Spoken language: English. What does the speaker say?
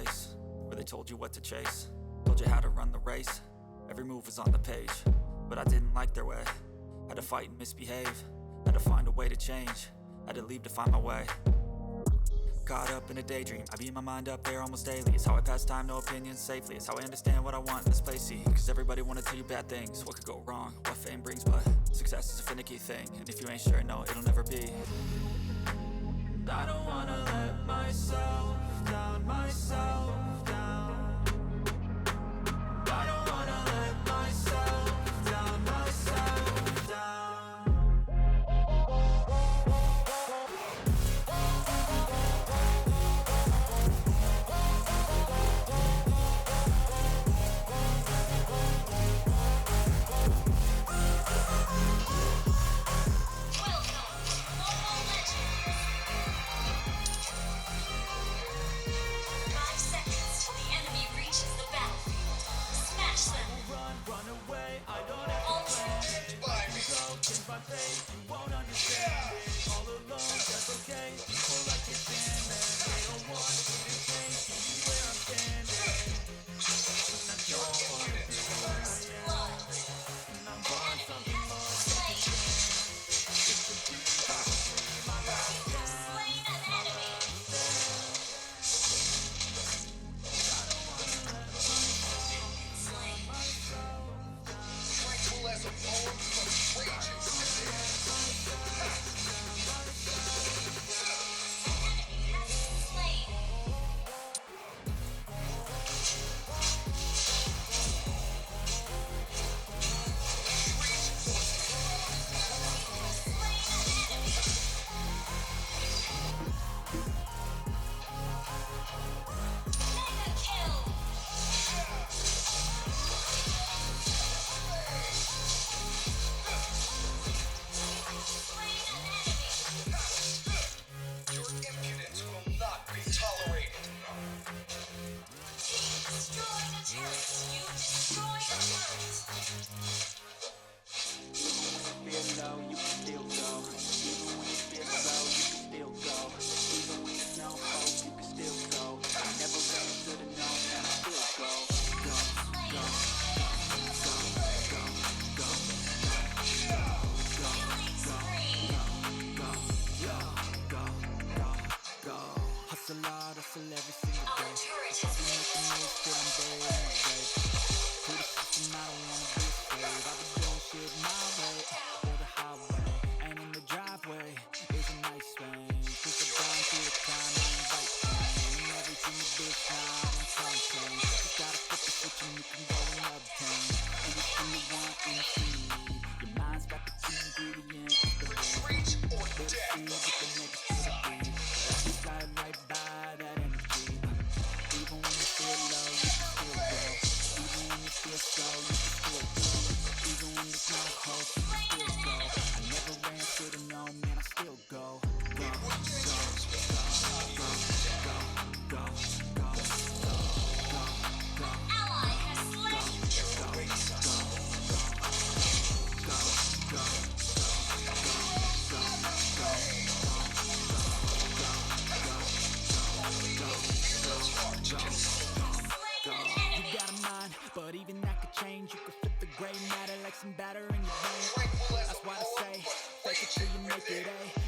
place where they told you what to chase, told you how to run the race. Every move was on the page, but I didn't like their way. Had to fight and misbehave, had to find a way to change, had to leave to find my way. Caught up in a daydream, I beat my mind up there almost daily. It's how I pass time, no opinions safely. It's how I understand what I want in this place, see. Cause everybody wanna tell you bad things, what could go wrong, what fame brings. But success is a finicky thing, and if you ain't sure, no, it'll never be. I don't wanna let myself down, myself down. I don't wanna let myself down, myself down. But even that could change. You could flip the gray matter like some batter in your brain. That's why I say, fake it till you make it A.